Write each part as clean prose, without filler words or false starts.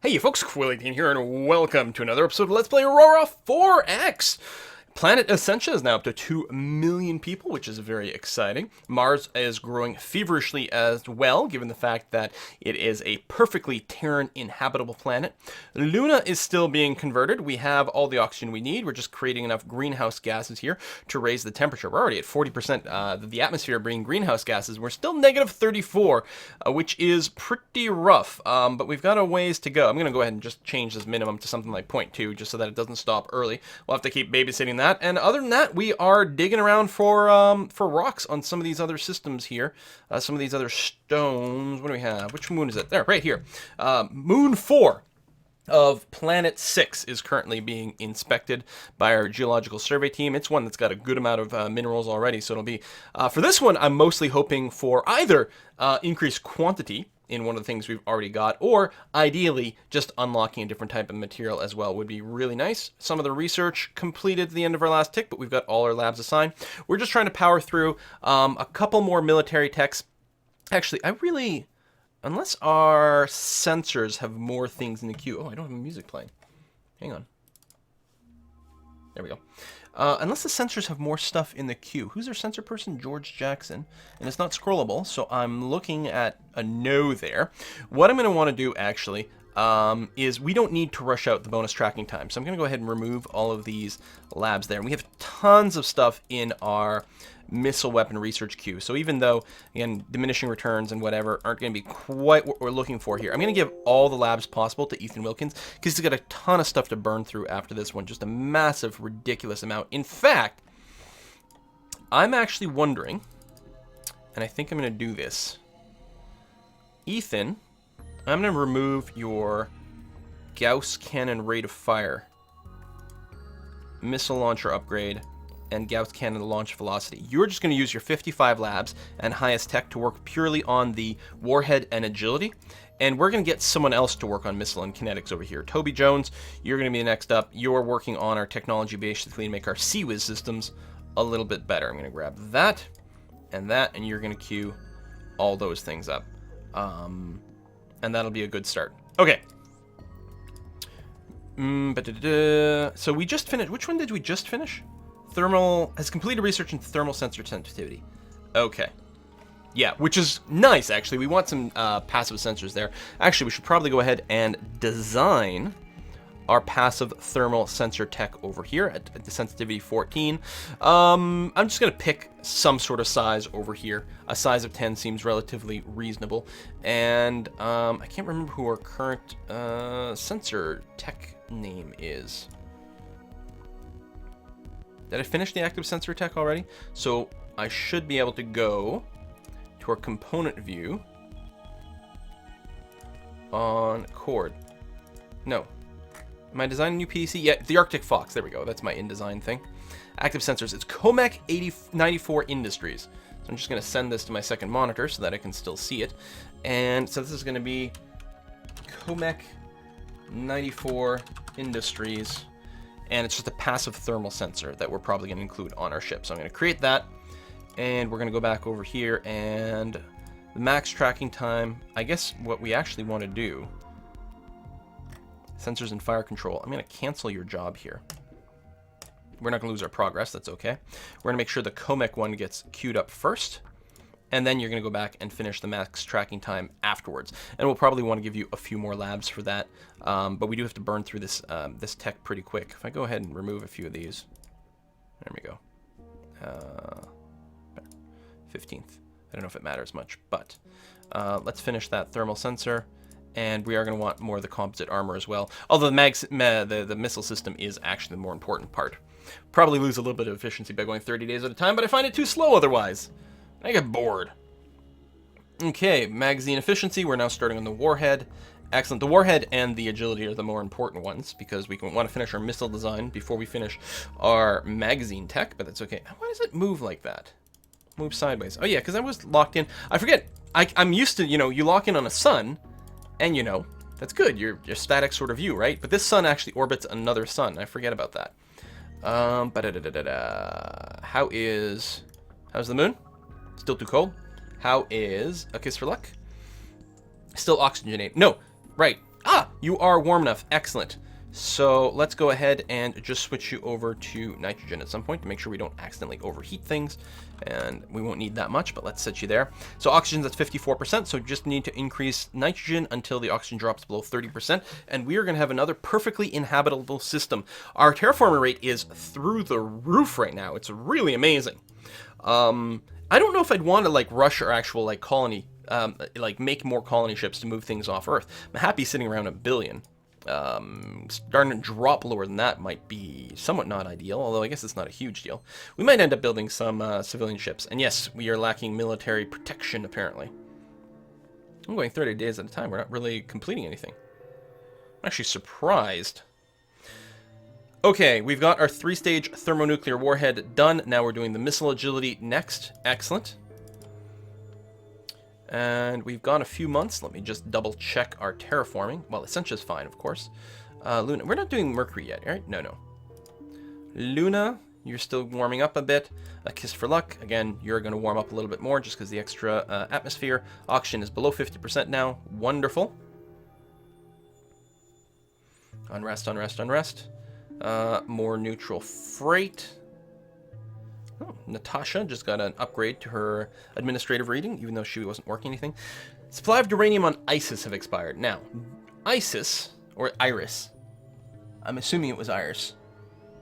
Hey you folks, Quillian here, and welcome to another episode of Let's Play Aurora 4X! Planet Essentia is now up to 2 million people, which is very exciting. Mars is growing feverishly as well, given the fact that it is a perfectly Terran inhabitable planet. Luna is still being converted. We have all the oxygen we need. We're just creating enough greenhouse gases here to raise the temperature. We're already at 40% of the atmosphere being greenhouse gases. We're still negative 34, which is pretty rough, but we've got a ways to go. I'm going to go ahead and just change this minimum to something like 0.2, just so that it doesn't stop early. We'll have to keep babysitting that. And other than that, we are digging around for rocks on some of these other systems here. Some of these other stones. What do we have? Which moon is it? There, right here. Moon 4 of Planet 6 is currently being inspected by our geological survey team. It's one that's got a good amount of minerals already, so it'll be... for this one, I'm mostly hoping for either increased quantity in one of the things we've already got, or ideally just unlocking a different type of material as well would be really nice. Some of the research completed at the end of our last tick, but we've got all our labs assigned. We're just trying to power through a couple more military techs. Actually, unless our sensors have more things in the queue. Oh, I don't have music playing. Hang on. There we go. Unless the sensors have more stuff in the queue. Who's our sensor person? George Jackson. And it's not scrollable, so I'm looking at a no there. What I'm going to want to do, actually, is we don't need to rush out the bonus tracking time. So I'm going to go ahead and remove all of these labs there. And we have tons of stuff in our missile weapon research queue. So even though, again, diminishing returns and whatever aren't going to be quite what we're looking for here, I'm going to give all the labs possible to Ethan Wilkins because he's got a ton of stuff to burn through after this one. Just a massive, ridiculous amount. In fact, I'm actually wondering, and I think I'm going to do this. Ethan, I'm going to remove your Gauss cannon rate of fire, missile launcher upgrade, and Gauss cannon launch velocity. You're just going to use your 55 labs and highest tech to work purely on the warhead and agility, and we're going to get someone else to work on missile and kinetics over here. Toby Jones, you're going to be next up. You're working on our technology basically to make our CWIS systems a little bit better. I'm going to grab that, and you're going to queue all those things up, and that'll be a good start. Okay. So we just finished. Which one did we just finish? Thermal has completed research into thermal sensor sensitivity. Okay. Yeah, which is nice, actually. We want some passive sensors there. Actually, we should probably go ahead and design our passive thermal sensor tech over here at the sensitivity 14. I'm just going to pick some sort of size over here. A size of 10 seems relatively reasonable. And I can't remember who our current sensor tech name is. Did I finish the active sensor tech already? So I should be able to go to our component view on Cord. No. Am I designing a new PDC? Yeah, the Arctic Fox. There we go. That's my InDesign thing. Active sensors. It's Comac 94 Industries. So I'm just going to send this to my second monitor so that I can still see it. And so this is going to be Comac 94 Industries. And it's just a passive thermal sensor that we're probably going to include on our ship. So I'm going to create that, and we're going to go back over here, and the max tracking time, I guess what we actually want to do, sensors and fire control, I'm going to cancel your job here. We're not going to lose our progress, that's okay. We're going to make sure the Comac one gets queued up first, and then you're going to go back and finish the max tracking time afterwards. And we'll probably want to give you a few more labs for that, but we do have to burn through this this tech pretty quick. If I go ahead and remove a few of these, there we go. 15th. I don't know if it matters much, but let's finish that thermal sensor, and we are going to want more of the composite armor as well. Although the missile system is actually the more important part. Probably lose a little bit of efficiency by going 30 days at a time, but I find it too slow otherwise. I get bored. Okay, magazine efficiency. We're now starting on the Warhead. Excellent. The Warhead and the agility are the more important ones because we want to finish our missile design before we finish our magazine tech, but that's okay. Why does it move like that? Move sideways. Oh yeah, because I was locked in. I forget. I'm used to, you lock in on a sun, and that's good. Your static sort of view, right? But this sun actually orbits another sun. I forget about that. How's the moon? Still too cold. How is A Kiss for Luck? Still oxygenated. No, right. Ah, you are warm enough. Excellent. So let's go ahead and just switch you over to nitrogen at some point to make sure we don't accidentally overheat things. And we won't need that much, but let's set you there. So oxygen's at 54%, so just need to increase nitrogen until the oxygen drops below 30%, and we are going to have another perfectly inhabitable system. Our terraforming rate is through the roof right now. It's really amazing. I don't know if I'd want to like rush our actual like colony, like make more colony ships to move things off Earth. I'm happy sitting around 1 billion. Starting to drop lower than that might be somewhat not ideal, although I guess it's not a huge deal. We might end up building some civilian ships, and yes, we are lacking military protection apparently. I'm going 30 days at a time. We're not really completing anything. I'm actually surprised. Okay, we've got our 3-stage thermonuclear warhead done. Now we're doing the missile agility next. Excellent. And we've gone a few months. Let me just double check our terraforming. Well, Essentia's fine, of course. Luna, we're not doing Mercury yet, right? No. Luna, you're still warming up a bit. A kiss for luck. Again, you're going to warm up a little bit more just because the extra atmosphere. Oxygen is below 50% now. Wonderful. Unrest. More neutral freight. Oh, Natasha just got an upgrade to her administrative reading, even though she wasn't working anything. Supply of uranium on ISIS have expired. Now, ISIS, or Iris, I'm assuming it was Iris,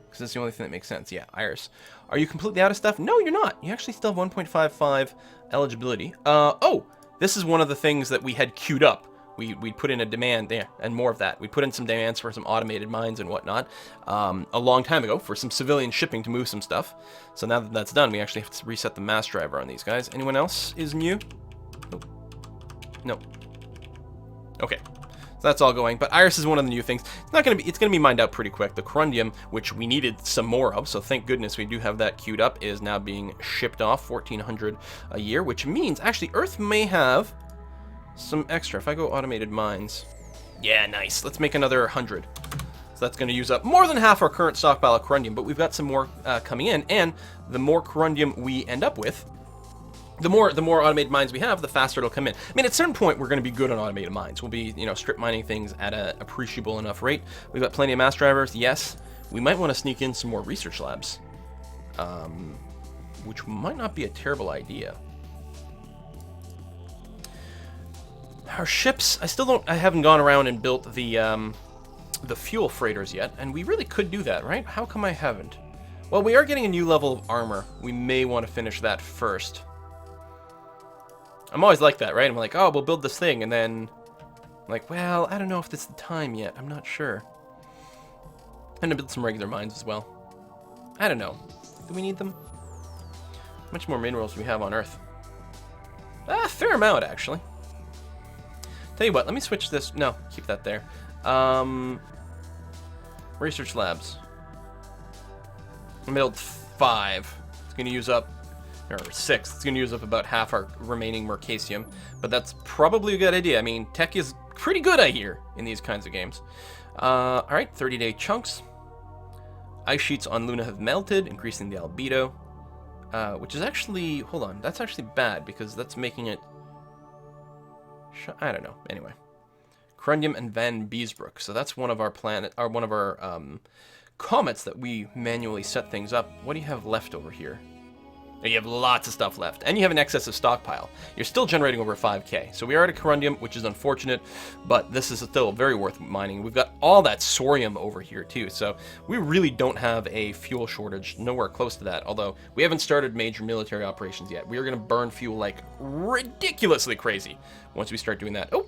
because that's the only thing that makes sense. Yeah, Iris. Are you completely out of stuff? No, you're not. You actually still have 1.55 eligibility. Oh, this is one of the things that we had queued up. We put in a demand there, and more of that. We put in some demands for some automated mines and whatnot a long time ago for some civilian shipping to move some stuff. So now that that's done, we actually have to reset the mass driver on these guys. Anyone else is new? Nope. No. Okay. So that's all going. But Iris is one of the new things. It's not going to be. It's going to be mined out pretty quick. The corundium, which we needed some more of, so thank goodness we do have that queued up, is now being shipped off 1,400 a year, which means actually Earth may have some extra. If I go automated mines, yeah, nice. Let's make another 100. So that's going to use up more than half our current stockpile of corundium, but we've got some more coming in, and the more corundium we end up with, the more automated mines we have, the faster it'll come in. I mean, at a certain point, we're going to be good on automated mines. We'll be, strip mining things at an appreciable enough rate. We've got plenty of mass drivers. Yes, we might want to sneak in some more research labs, which might not be a terrible idea. Our ships, I haven't gone around and built the fuel freighters yet, and we really could do that, right? How come I haven't? Well, we are getting a new level of armor. We may want to finish that first. I'm always like that, right? I'm like, oh, we'll build this thing, and then I'm like, well, I don't know if this is the time yet. I'm not sure. I'm gonna build some regular mines as well. I don't know. Do we need them? How much more minerals do we have on Earth? A fair amount, actually. Tell you what, let me switch this. No, keep that there. Research labs. I build 5. It's going to use up, or 6. It's going to use up about half our remaining mercasium, but that's probably a good idea. I mean, tech is pretty good, I hear, in these kinds of games. All right, 30-day chunks. Ice sheets on Luna have melted, increasing the albedo, which is actually, hold on, that's actually bad because that's making it. I don't know. Anyway, Corundium and Van Beesbrook. So that's one of our comets that we manually set things up. What do you have left over here? Oh, you have lots of stuff left, and you have an excess of stockpile. You're still generating over 5k. So we are at a corundium, which is unfortunate, but this is still very worth mining. We've got all that sorium over here too, so we really don't have a fuel shortage, nowhere close to that. Although we haven't started major military operations yet. We are going to burn fuel like ridiculously crazy once we start doing that. Oh,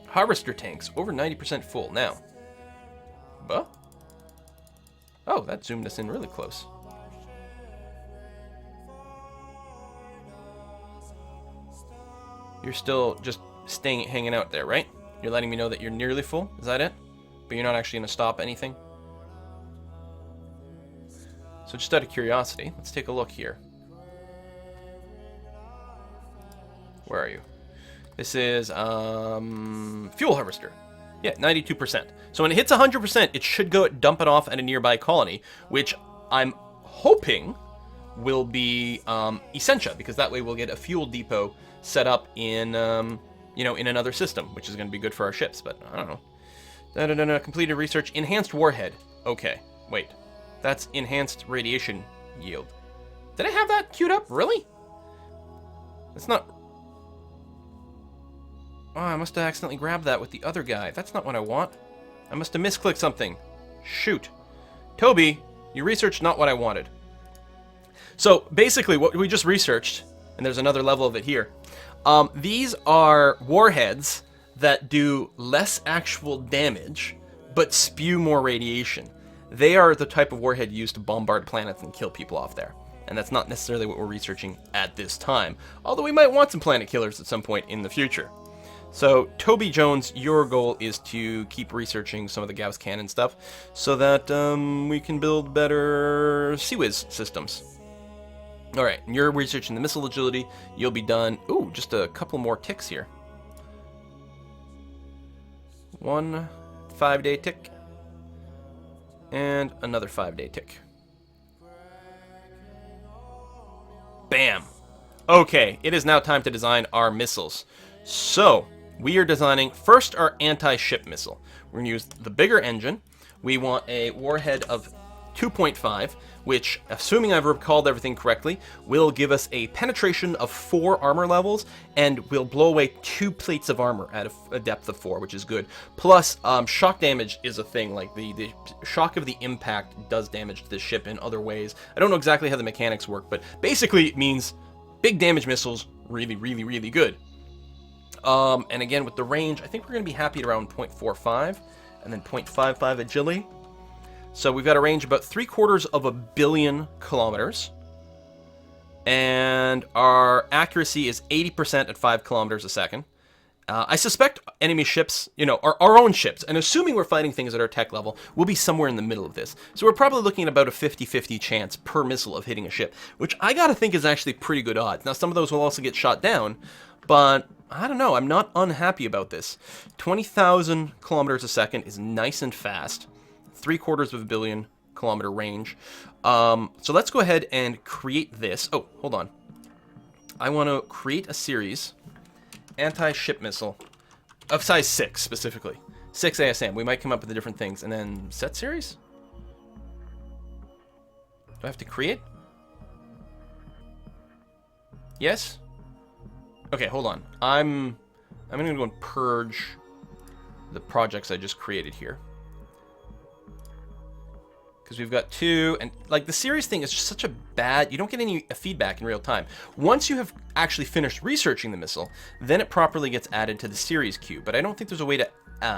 harvester tanks over 90% full now. But oh, that zoomed us in really close. You're still just hanging out there, right? You're letting me know that you're nearly full? Is that it? But you're not actually going to stop anything? So just out of curiosity, let's take a look here. Where are you? This is fuel harvester. Yeah, 92%. So when it hits 100%, it should go dump it off at a nearby colony, which I'm hoping will be Essentia, because that way we'll get a fuel depot set up in you know, in another system, which is going to be good for our ships, but I don't know. Da-da-da-da, completed research. Enhanced warhead. Okay, wait. That's enhanced radiation yield. Did I have that queued up? Really? That's not... Oh, I must have accidentally grabbed that with the other guy. That's not what I want. I must have misclicked something. Shoot. Toby, you researched not what I wanted. So, basically, what we just researched, and there's another level of it here, these are warheads that do less actual damage, but spew more radiation. They are the type of warhead used to bombard planets and kill people off there. And that's not necessarily what we're researching at this time. Although we might want some planet killers at some point in the future. So, Toby Jones, your goal is to keep researching some of the Gauss cannon stuff so that we can build better CWIS systems. Alright, and you're researching the missile agility. You'll be done. Ooh, just a couple more ticks here. 1 5-day tick. And another 5-day tick. Bam! Okay, it is now time to design our missiles. So, we are designing first our anti-ship missile. We're going to use the bigger engine. We want a warhead of 2.5, which, assuming I've recalled everything correctly, will give us a penetration of 4 armor levels, and will blow away 2 plates of armor at a depth of 4, which is good. Plus, shock damage is a thing. Like, the shock of the impact does damage to the ship in other ways. I don't know exactly how the mechanics work, but basically it means big damage missiles, really, really, really good. And again, with the range, I think we're going to be happy at around 0.45, and then 0.55 agility. So we've got a range of about 750 million kilometers. And our accuracy is 80% at 5 kilometers a second. I suspect enemy ships, you know, our own ships, and assuming we're fighting things at our tech level, we'll be somewhere in the middle of this. So we're probably looking at about a 50-50 chance per missile of hitting a ship, which I gotta think is actually pretty good odds. Now, some of those will also get shot down, but I don't know, I'm not unhappy about this. 20,000 kilometers a second is nice and fast. 750 million kilometer range. So let's go ahead and create this. Oh, hold on. I want to create a series, anti-ship missile, of size 6 specifically. 6 ASM. We might come up with the different things. And then set series? Do I have to create? Yes? Okay, hold on. I'm going to go and purge the projects I just created here. Because we've got 2, and like the series thing is just such a bad, you don't get any feedback in real time. Once you have actually finished researching the missile, then it properly gets added to the series queue. But I don't think there's a way to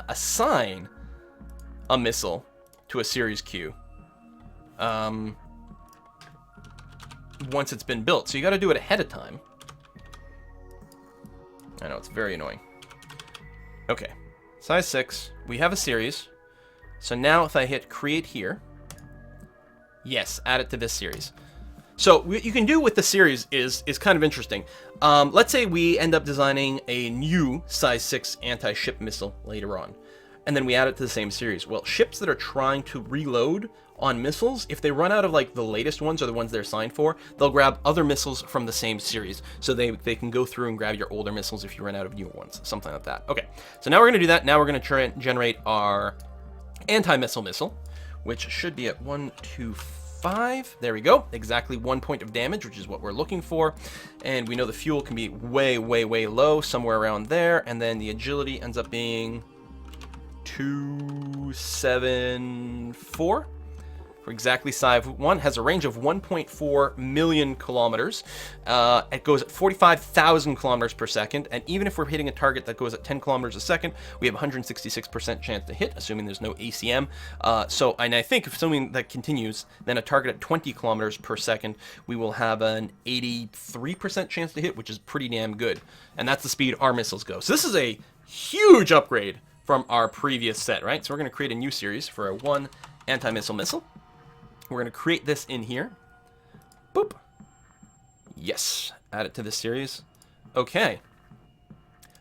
assign a missile to a series queue once it's been built. So you got to do it ahead of time. I know, it's very annoying. Okay, size 6, we have a series. So now if I hit create here, yes, add it to this series. So what you can do with the series is kind of interesting. Let's say we end up designing a new size 6 anti-ship missile later on, and then we add it to the same series. Well, ships that are trying to reload on missiles, if they run out of like the latest ones or the ones they're signed for, they'll grab other missiles from the same series. So they can go through and grab your older missiles if you run out of newer ones, something like that. Okay, so now we're going to do that. Now we're going to try and generate our anti-missile missile, which should be at 125. There we go. Exactly 1 point of damage, which is what we're looking for. And we know the fuel can be way, way, way low, somewhere around there. And then the agility ends up being 274. For exactly size 1, has a range of 1.4 million kilometers. It goes at 45,000 kilometers per second, and even if we're hitting a target that goes at 10 kilometers a second, we have 166% chance to hit, assuming there's no ACM. And I think if something that continues, then a target at 20 kilometers per second, we will have an 83% chance to hit, which is pretty damn good. And that's the speed our missiles go. So this is a huge upgrade from our previous set, right? So we're going to create a new series for a 1 anti-missile missile. We're going to create this in here. Boop. Yes. Add it to this series. Okay.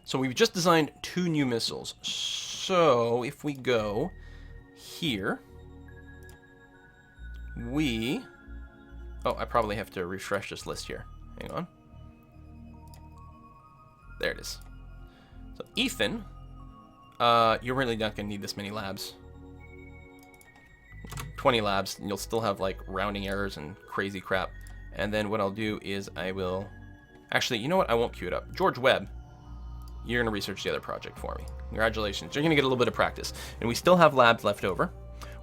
So we've just designed 2 new missiles. So if we go here, oh, I probably have to refresh this list here. Hang on. There it is. So Ethan, you're really not going to need this many labs. 20 labs, and you'll still have like rounding errors and crazy crap. And then what I'll do is I will... Actually, you know what? I won't queue it up. George Webb, you're going to research the other project for me. Congratulations. You're going to get a little bit of practice. And we still have labs left over,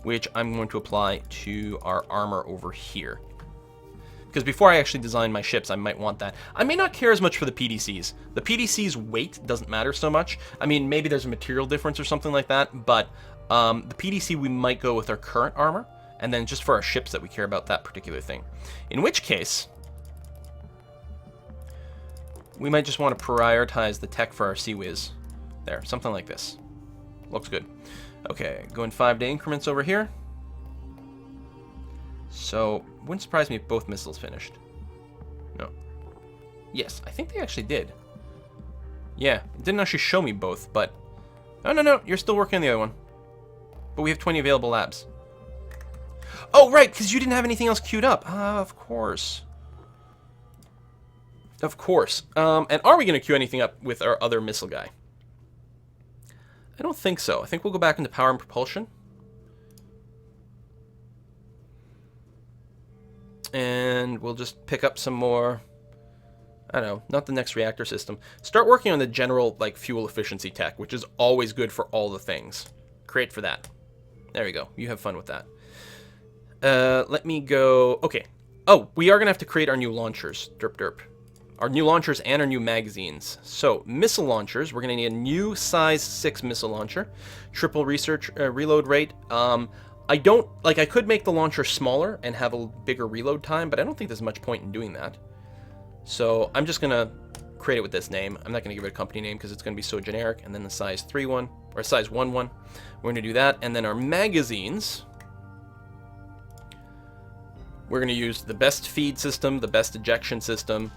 which I'm going to apply to our armor over here. Because before I actually design my ships, I might want that. I may not care as much for the PDCs. The PDCs' weight doesn't matter so much. I mean, maybe there's a material difference or something like that, but the PDC, we might go with our current armor, and then just for our ships that we care about that particular thing. In which case, we might just want to prioritize the tech for our CWIS. There, something like this. Looks good. Okay, go in 5-day increments over here. So, wouldn't surprise me if both missiles finished. No. Yes, I think they actually did. Yeah, it didn't actually show me both, but... Oh, no, you're still working on the other one. But we have 20 available labs. Oh, right, because you didn't have anything else queued up. Of course. Of course. And are we going to queue anything up with our other missile guy? I don't think so. I think we'll go back into power and propulsion. And we'll just pick up some more... I don't know, not the next reactor system. Start working on the general, like, fuel efficiency tech, which is always good for all the things. Create for that. There we go. You have fun with that. Let me go... Okay. Oh, we are going to have to create our new launchers. Derp derp. Our new launchers and our new magazines. So, missile launchers. We're going to need a new size 6 missile launcher. Triple research reload rate. I don't... Like, I could make the launcher smaller and have a bigger reload time, but I don't think there's much point in doing that. So, I'm just going to create it with this name. I'm not going to give it a company name because it's going to be so generic. And then the size 3 one, or size 1 one. We're going to do that. And then our magazines... We're going to use the best feed system, the best ejection system.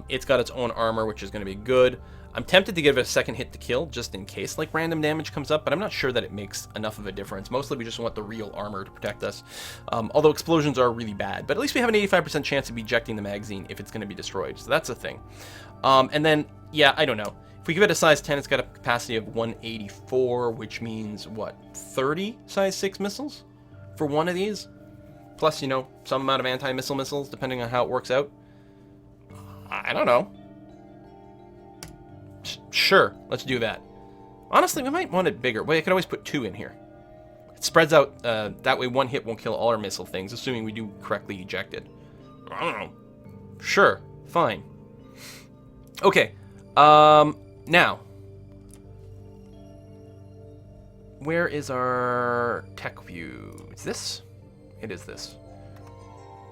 It's got its own armor, which is going to be good. I'm tempted to give it a second hit to kill, just in case like random damage comes up, but I'm not sure that it makes enough of a difference. Mostly we just want the real armor to protect us. Although explosions are really bad, but at least we have an 85% chance of ejecting the magazine if it's going to be destroyed, so that's a thing. And then, yeah, I don't know. If we give it a size 10, it's got a capacity of 184, which means, what, 30 size 6 missiles for one of these? Plus, you know, some amount of anti-missile missiles, depending on how it works out. I don't know. Sure, let's do that. Honestly, we might want it bigger. Wait, I could always put 2 in here. It spreads out, that way one hit won't kill all our missile things, assuming we do correctly eject it. I don't know. Sure, fine. Okay, now. Where is our tech view? Is this? It is this.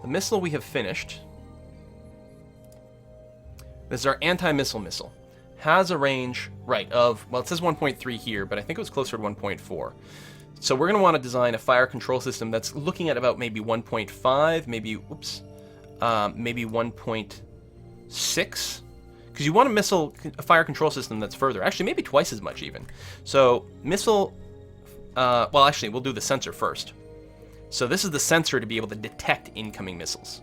The missile we have finished. This is our anti-missile missile. Has a range, right, of, well, it says 1.3 here, but I think it was closer to 1.4. So we're going to want to design a fire control system that's looking at about maybe 1.5, maybe, oops, maybe 1.6. Because you want a fire control system that's further. Actually, maybe twice as much even. So missile, well, actually, we'll do the sensor first. So this is the sensor to be able to detect incoming missiles.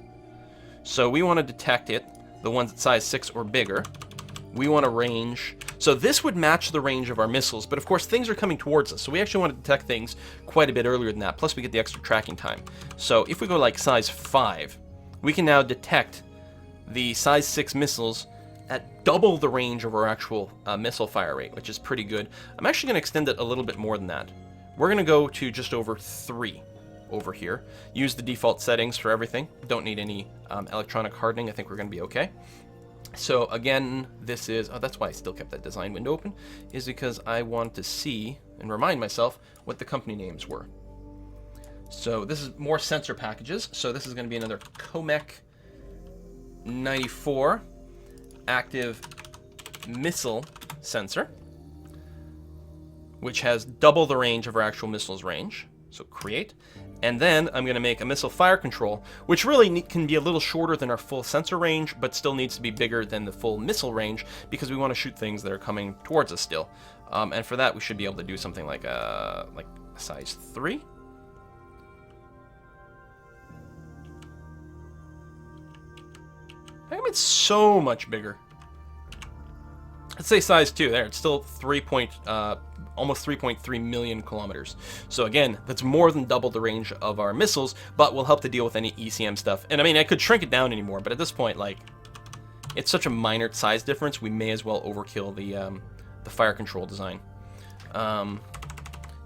So we want to detect it, the ones at size 6 or bigger. We want a range. So this would match the range of our missiles, but of course things are coming towards us. So we actually want to detect things quite a bit earlier than that. Plus we get the extra tracking time. So if we go like size 5, we can now detect the size 6 missiles at double the range of our actual missile fire rate, which is pretty good. I'm actually going to extend it a little bit more than that. We're going to go to just over 3 over here. Use the default settings for everything. Don't need any electronic hardening. I think we're going to be okay. So again, this is, oh, that's why I still kept that design window open, is because I want to see and remind myself what the company names were. So this is more sensor packages. So this is going to be another Comet 94 active missile sensor, which has double the range of our actual missile's range. So create. And then I'm going to make a missile fire control, which really can be a little shorter than our full sensor range, but still needs to be bigger than the full missile range because we want to shoot things that are coming towards us still. And for that, we should be able to do something like a size 3. I think it's so much bigger. Let's say size 2. There, it's still almost 3.3 million kilometers. So again, that's more than double the range of our missiles, but will help to deal with any ECM stuff. And I mean, I could shrink it down anymore, but at this point, like, it's such a minor size difference, we may as well overkill the fire control design. So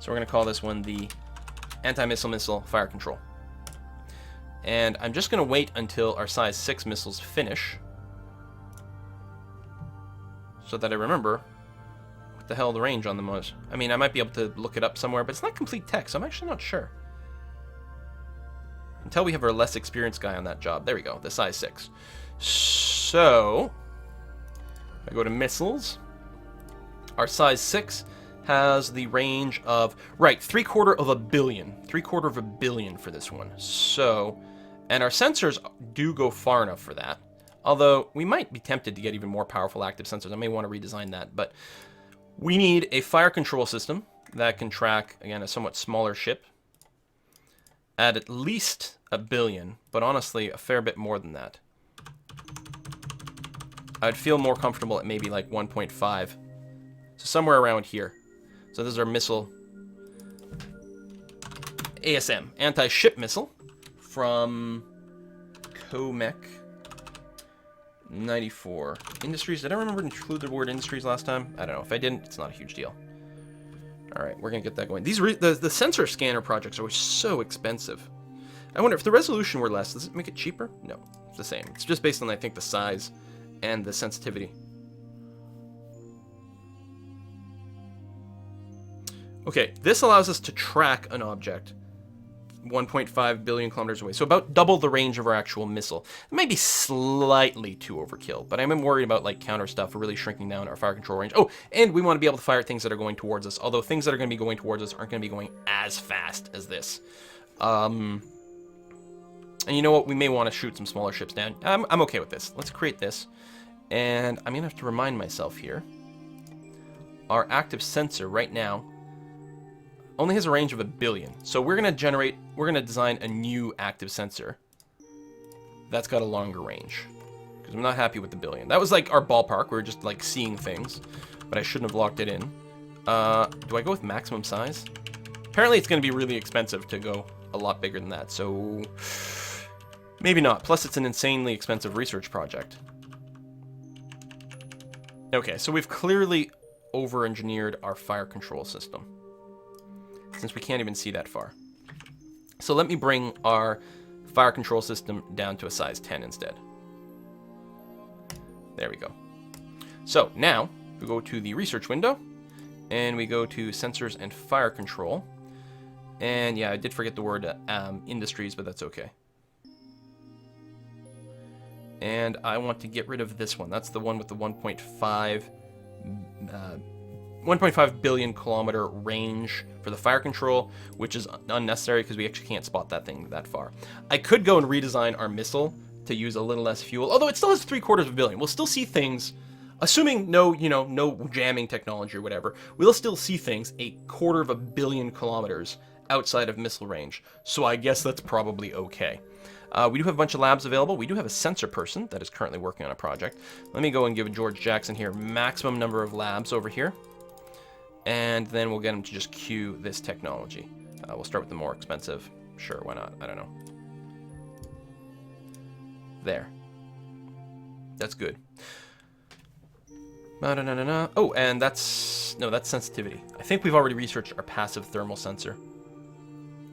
we're going to call this one the anti-missile missile fire control. And I'm just going to wait until our size 6 missiles finish, so that I remember what the hell the range on them was. I mean, I might be able to look it up somewhere, but it's not complete text, so I'm actually not sure. Until we have our less experienced guy on that job. There we go, the size 6. So, I go to missiles. Our size 6 has the range of, right, 3/4 billion. 3/4 billion for this one. So, and our sensors do go far enough for that. Although, we might be tempted to get even more powerful active sensors. I may want to redesign that, but we need a fire control system that can track, again, a somewhat smaller ship at least 1 billion, but honestly, a fair bit more than that. I'd feel more comfortable at maybe like 1.5. So somewhere around here. So this is our missile. ASM, anti-ship missile from Comet 94. Industries, did I remember to include the word industries last time? I don't know. If I didn't, it's not a huge deal. All right, we're going to get that going. The sensor scanner projects are always so expensive. I wonder if the resolution were less, does it make it cheaper? No, it's the same. It's just based on, I think, the size and the sensitivity. Okay, this allows us to track an object 1.5 billion kilometers away, so about double the range of our actual missile. It may be slightly too overkill, but I'm worried about like counter stuff, really shrinking down our fire control range. Oh, and we want to be able to fire things that are going towards us, although things that are going to be going towards us aren't going to be going as fast as this. And you know what? We may want to shoot some smaller ships down. I'm okay with this. Let's create this. And I'm going to have to remind myself here. Our active sensor right now only has a range of 1 billion. So we're going to design a new active sensor that's got a longer range. Because I'm not happy with the 1 billion. That was like our ballpark. We were just like seeing things. But I shouldn't have locked it in. Do I go with maximum size? Apparently it's going to be really expensive to go a lot bigger than that. So maybe not. Plus it's an insanely expensive research project. Okay, so we've clearly over-engineered our fire control system, since we can't even see that far. So let me bring our fire control system down to a size 10 instead. There we go. So now we go to the research window, and we go to sensors and fire control. And yeah, I did forget the word industries, but that's okay. And I want to get rid of this one. That's the one with the 1.5 billion kilometer range for the fire control, which is unnecessary because we actually can't spot that thing that far. I could go and redesign our missile to use a little less fuel, although it still has 3/4 billion. We'll still see things, assuming no jamming technology or whatever. We'll still see things 1/4 billion kilometers outside of missile range. So I guess that's probably okay. We do have a bunch of labs available. We do have a sensor person that is currently working on a project. Let me go and give George Jackson here maximum number of labs over here. And then we'll get him to just queue this technology. We'll start with the more expensive. Sure, why not? I don't know. There. That's good. Oh, and that's sensitivity. I think we've already researched our passive thermal sensor.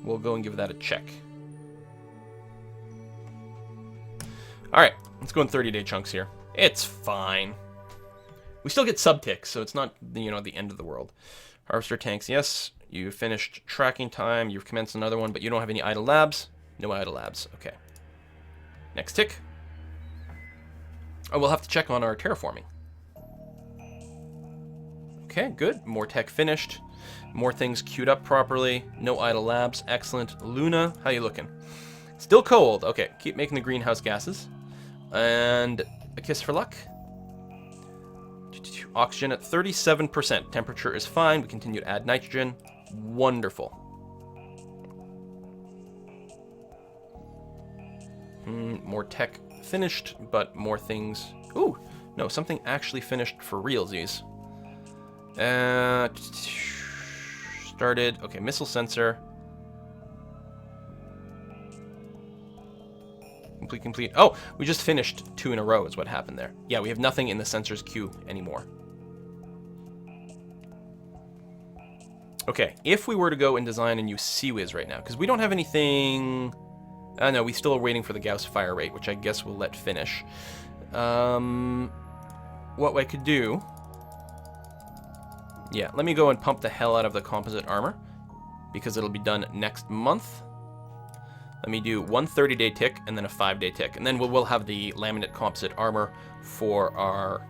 We'll go and give that a check. Alright, let's go in 30-day chunks here. It's fine. We still get sub-ticks, so it's not, the end of the world. Harvester tanks, yes. You finished tracking time. You've commenced another one, but you don't have any idle labs. No idle labs. Okay. Next tick. Oh, we'll have to check on our terraforming. Okay, good. More tech finished. More things queued up properly. No idle labs. Excellent. Luna, how you looking? Still cold. Okay, keep making the greenhouse gases. And a kiss for luck. Oxygen at 37%. Temperature is fine. We continue to add nitrogen. Wonderful. More tech finished, but more things. Ooh, No, something actually finished for realsies. Started. Okay, missile sensor. Complete. Oh, we just finished 2 in a row is what happened there. Yeah, we have nothing in the sensors queue anymore. Okay, if we were to go and design a new CWIS right now, because we don't have anything... no, we still are waiting for the Gauss fire rate, which I guess we'll let finish. What I could do... Yeah, let me go and pump the hell out of the composite armor, because it'll be done next month. Let me do 1 30-day tick and then a 5-day tick. And then we'll have the laminate composite armor for our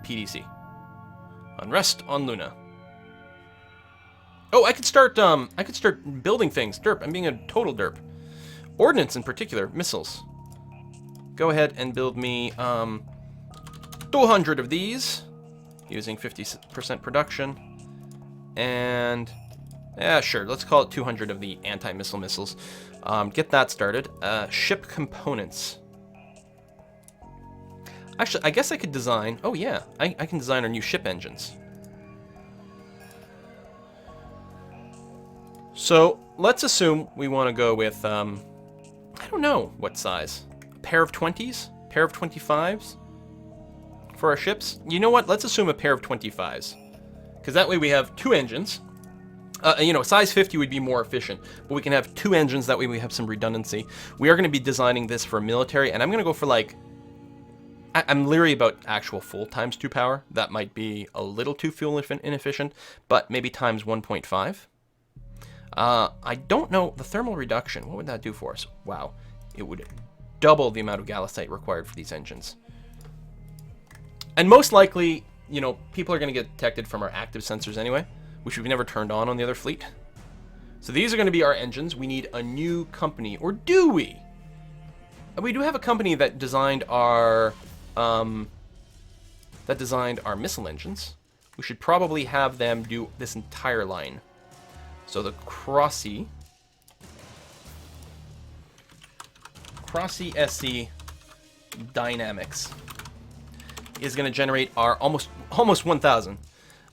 PDC. Unrest on Luna. Oh, I could start building things. Derp, I'm being a total derp. Ordnance in particular, missiles. Go ahead and build me 200 of these using 50% production. And yeah, sure. Let's call it 200 of the anti-missile missiles. Get that started. Ship components. Actually, I guess I could design... Oh, yeah. I can design our new ship engines. So, let's assume we want to go with... I don't know what size. A pair of 20s? Pair of 25s? For our ships? You know what? Let's assume a pair of 25s. Because that way we have 2 engines. You know, size 50 would be more efficient, but we can have 2 engines, that way we have some redundancy. We are going to be designing this for military, and I'm going to go for, like... I'm leery about actual full times 2 power. That might be a little too fuel inefficient, but maybe times 1.5. I don't know, the thermal reduction, what would that do for us? Wow, it would double the amount of gallusite required for these engines. And most likely, you know, people are going to get detected from our active sensors anyway, which we've never turned on the other fleet. So these are going to be our engines. We need a new company, or do we? We do have a company that designed our missile engines. We should probably have them do this entire line. So the Crossy SC Dynamics is going to generate our almost 1,000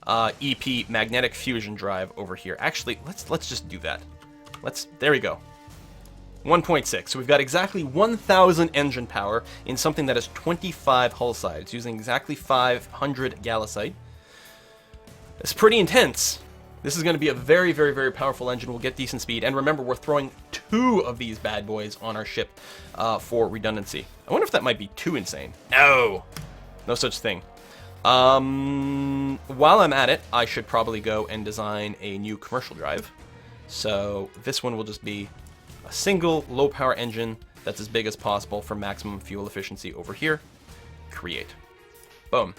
EP magnetic fusion drive over here. Actually, let's just do that. There we go. 1.6. So we've got exactly 1,000 engine power in something that has 25 hull sides, using exactly 500 gallusite. It's pretty intense. This is going to be a very, very, very powerful engine. We'll get decent speed. And remember, we're throwing 2 of these bad boys on our ship for redundancy. I wonder if that might be too insane. No! No such thing. While I'm at it, I should probably go and design a new commercial drive. So this one will just be a single low-power engine that's as big as possible for maximum fuel efficiency over here. Create. Boom.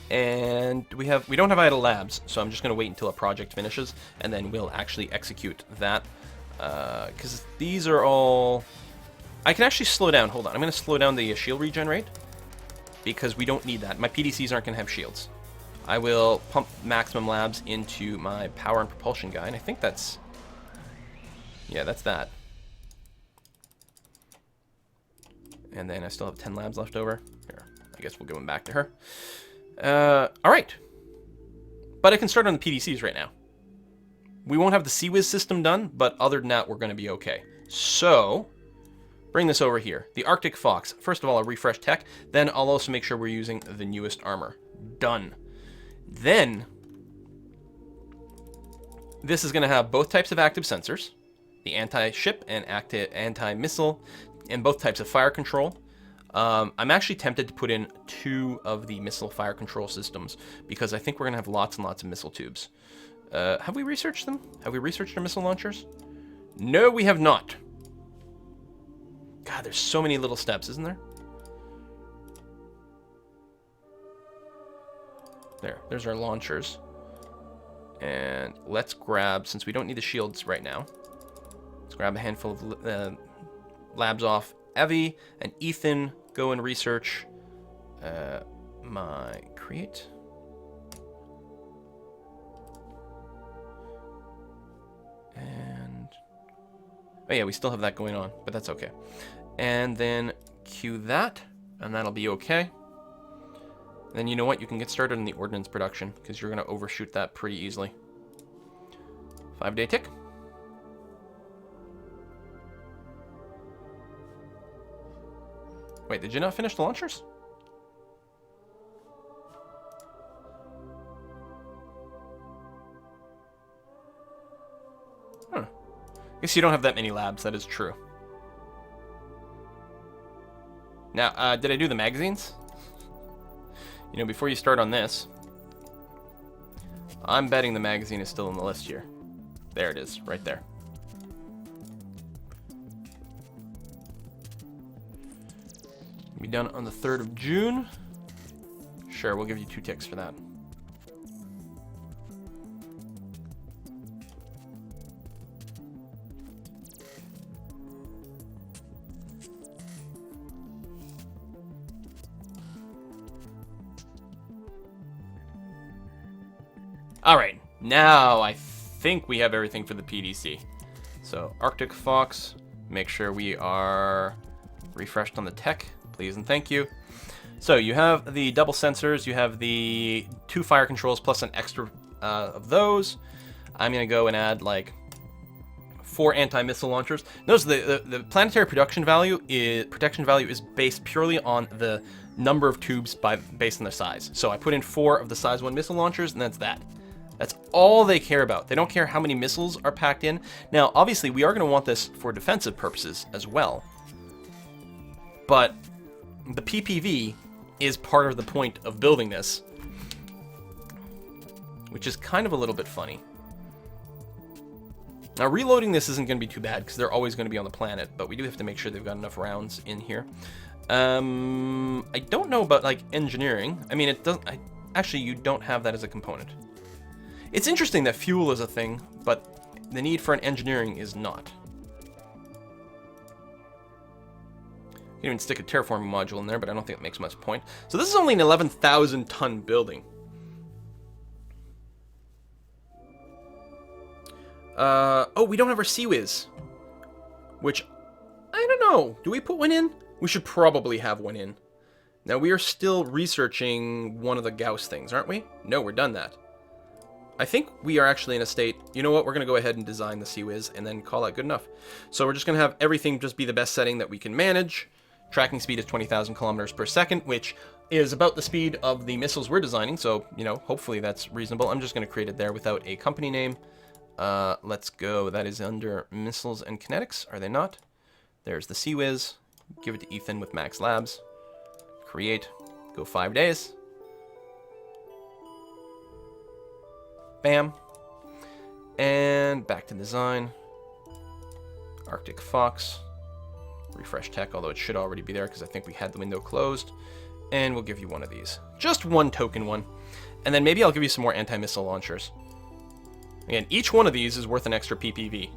And we don't have idle labs, so I'm just going to wait until a project finishes, and then we'll actually execute that. Because these are all... I can actually slow down. Hold on. I'm going to slow down the shield regen rate, because we don't need that. My PDCs aren't going to have shields. I will pump maximum labs into my power and propulsion guy, and I think that's... Yeah, that's that. And then I still have 10 labs left over. Here, I guess we'll give them back to her. Alright. But I can start on the PDCs right now. We won't have the CWIS system done, but other than that, we're going to be okay. So, bring this over here. The Arctic Fox. First of all, I'll refresh tech. Then I'll also make sure we're using the newest armor. Done. Then, this is going to have both types of active sensors. The anti-ship and anti-missile, and both types of fire control. I'm actually tempted to put in 2 of the missile fire control systems, because I think we're going to have lots and lots of missile tubes. Have we researched them? Have we researched our missile launchers? No, we have not. God, there's so many little steps, isn't there? There's our launchers. And let's grab, since we don't need the shields right now, let's grab a handful of labs off. Evie and Ethan, go and research my create. And oh yeah, we still have that going on, but that's okay. And then cue that. And that'll be okay. Then you know what? You can get started on the ordnance production, because you're going to overshoot that pretty easily. 5-day tick. Wait, did you not finish the launchers? Huh. Guess you don't have that many labs, that is true. Now, did I do the magazines? You know, before you start on this, I'm betting the magazine is still on the list here. There it is, right there. Be done on the 3rd of June. Sure, we'll give you 2 ticks for that. Alright, now I think we have everything for the PDC. So, Arctic Fox, make sure we are refreshed on the tech, please and thank you. So, you have the double sensors, you have the 2 fire controls plus an extra of those. I'm going to go and add like 4 anti-missile launchers. Notice the planetary protection value is based purely on the number of tubes based on their size. So, I put in 4 of the size 1 missile launchers, and that's that. That's all they care about. They don't care how many missiles are packed in. Now, obviously, we are going to want this for defensive purposes as well. But the PPV is part of the point of building this, which is kind of a little bit funny. Now, reloading this isn't going to be too bad because they're always going to be on the planet, but we do have to make sure they've got enough rounds in here. I don't know about, like, engineering. I mean, it doesn't... Actually, you don't have that as a component. It's interesting that fuel is a thing, but the need for an engineering is not. You can even stick a terraforming module in there, but I don't think it makes much point. So this is only an 11,000 ton building. Oh, we don't have our CWIS. Which, I don't know. Do we put one in? We should probably have one in. Now, we are still researching one of the Gauss things, aren't we? No, we're done that. I think we are actually in a state, you know what, we're going to go ahead and design the CWIS and then call that good enough. So we're just going to have everything just be the best setting that we can manage. Tracking speed is 20,000 kilometers per second, which is about the speed of the missiles we're designing. So, you know, hopefully that's reasonable. I'm just going to create it there without a company name. Let's go. That is under missiles and kinetics, are they not? There's the CWIS. Give it to Ethan with Max Labs. Create. Go 5 days. Bam. And back to design. Arctic Fox. Refresh tech, although it should already be there because I think we had the window closed. And we'll give you one of these. Just one token one. And then maybe I'll give you some more anti-missile launchers. Again, each one of these is worth an extra PPV.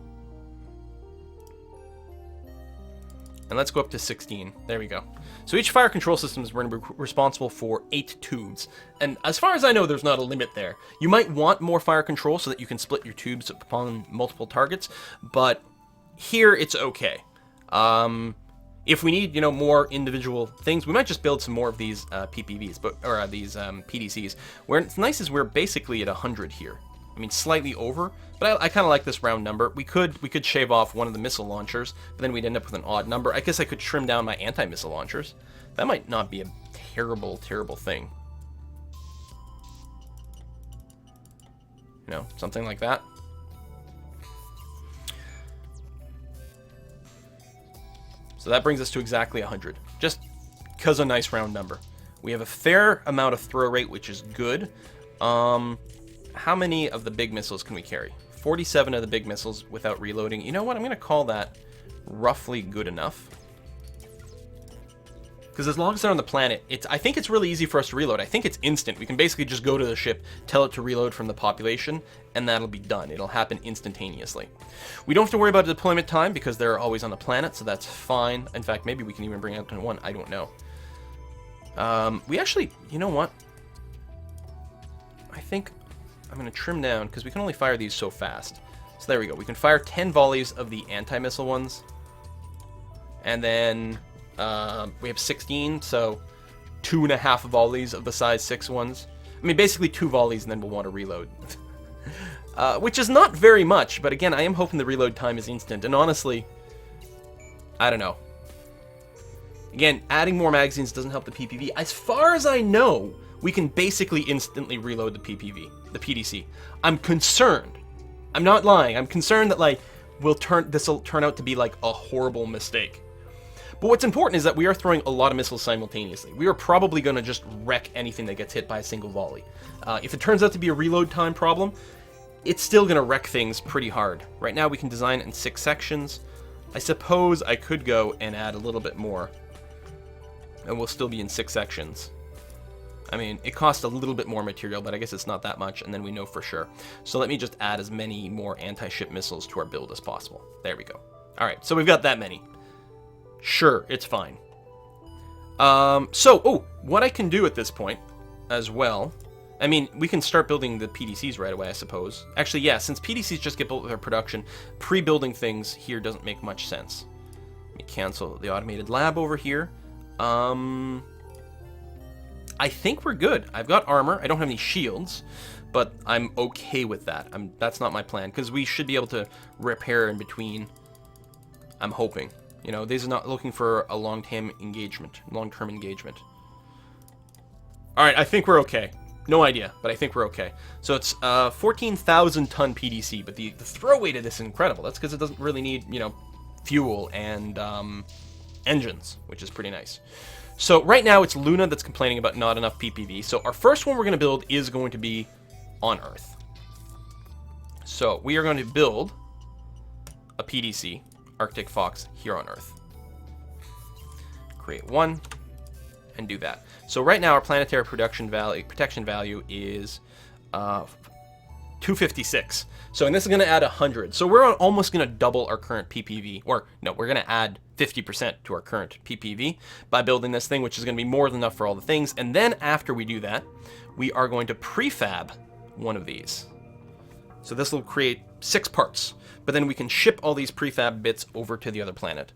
And let's go up to 16. There we go. So each fire control system is going to be responsible for 8 tubes. And as far as I know, there's not a limit there. You might want more fire control so that you can split your tubes upon multiple targets, but here it's okay. If we need, you know, more individual things, we might just build some more of these PPVs, or these PDCs. Where it's nice is we're basically at 100 here. I mean, slightly over, but I kind of like this round number. We could shave off one of the missile launchers, but then we'd end up with an odd number. I guess I could trim down my anti-missile launchers. That might not be a terrible, terrible thing. You know, something like that. So that brings us to exactly 100, just because a nice round number. We have a fair amount of throw rate, which is good. How many of the big missiles can we carry? 47 of the big missiles without reloading. You know what? I'm going to call that roughly good enough. Because as long as they're on the planet, I think it's really easy for us to reload. I think it's instant. We can basically just go to the ship, tell it to reload from the population, and that'll be done. It'll happen instantaneously. We don't have to worry about deployment time because they're always on the planet, so that's fine. In fact, maybe we can even bring out to 1. I don't know. We actually, you know what? I think I'm going to trim down because we can only fire these so fast. So there we go. We can fire 10 volleys of the anti-missile ones. And then We have 16, so 2.5 volleys of the size 6 ones. I mean, basically 2 volleys, and then we'll want to reload. Which is not very much, but again, I am hoping the reload time is instant, and honestly, I don't know. Again, adding more magazines doesn't help the PPV. As far as I know, we can basically instantly reload the PPV, the PDC. I'm concerned. I'm not lying. I'm concerned that, like, this will turn out to be, like, a horrible mistake. But what's important is that we are throwing a lot of missiles simultaneously. We are probably going to just wreck anything that gets hit by a single volley. If it turns out to be a reload time problem, it's still going to wreck things pretty hard. Right now, we can design it in 6 sections. I suppose I could go and add a little bit more, and we'll still be in 6 sections. I mean, it costs a little bit more material, but I guess it's not that much, and then we know for sure. So let me just add as many more anti-ship missiles to our build as possible. There we go. All right, so we've got that many. Sure, it's fine. What I can do at this point as well, I mean, we can start building the PDCs right away, I suppose. Actually, yeah, since PDCs just get built with our production, pre-building things here doesn't make much sense. Let me cancel the automated lab over here. I think we're good. I've got armor. I don't have any shields, but I'm okay with that. That's not my plan, because we should be able to repair in between. I'm hoping. You know, these are not looking for a long-term engagement. All right, I think we're okay. No idea, but I think we're okay. So it's 14,000-ton PDC, but the throw weight of this is incredible. That's because it doesn't really need, you know, fuel and engines, which is pretty nice. So right now it's Luna that's complaining about not enough PPV. So our first one we're going to build is going to be on Earth. So we are going to build a PDC, Arctic Fox, here on Earth. Create one and do that. So right now our planetary protection value is 256. So, and this is going to add 100. So we're almost going to double our current PPV. Or, no, we're going to add 50% to our current PPV by building this thing, which is going to be more than enough for all the things. And then after we do that, we are going to prefab one of these. So this will create 6 parts. But then we can ship all these prefab bits over to the other planet.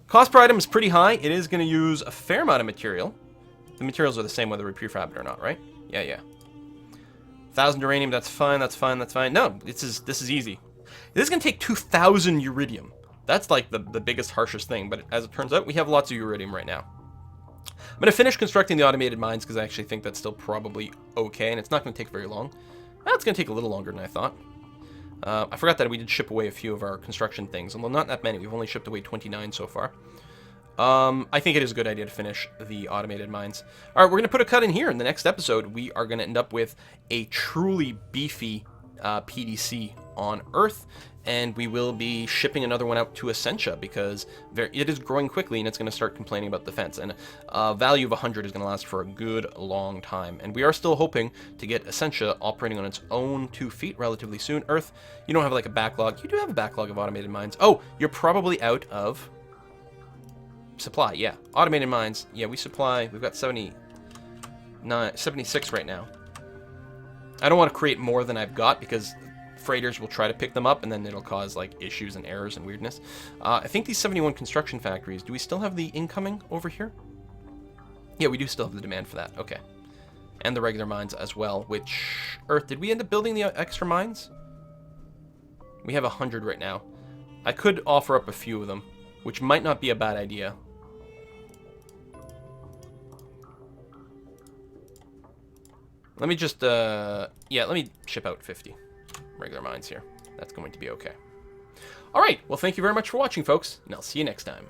Cost per item is pretty high. It is going to use a fair amount of material. The materials are the same whether we prefab it or not, right? Yeah. 1,000 uranium, that's fine. No, this is easy. This is going to take 2,000 uridium. That's like the biggest, harshest thing, but as it turns out, we have lots of uridium right now. I'm going to finish constructing the automated mines because I actually think that's still probably okay, and it's not going to take very long. Well, it's going to take a little longer than I thought. I forgot that we did ship away a few of our construction things, although not that many. We've only shipped away 29 so far. I think it is a good idea to finish the automated mines. All right, we're going to put a cut in here. In the next episode, we are going to end up with a truly beefy PDC on Earth, and we will be shipping another one out to Essentia because it is growing quickly and it's going to start complaining about defense. And a value of 100 is going to last for a good long time. And we are still hoping to get Essentia operating on its own 2 feet relatively soon. Earth, you don't have like a backlog. You do have a backlog of automated mines. Oh, you're probably out of supply. Yeah, automated mines. Yeah, we've got 76 right now. I don't want to create more than I've got because freighters will try to pick them up and then it'll cause like issues and errors and weirdness. I think these 71 construction factories, do we still have the incoming over here? Yeah, we do still have the demand for that. Okay. And the regular mines as well, which Earth, did we end up building the extra mines? We have 100 right now. I could offer up a few of them, which might not be a bad idea. Let me just, let me ship out 50 regular mines here. That's going to be okay. All right, well, thank you very much for watching, folks, and I'll see you next time.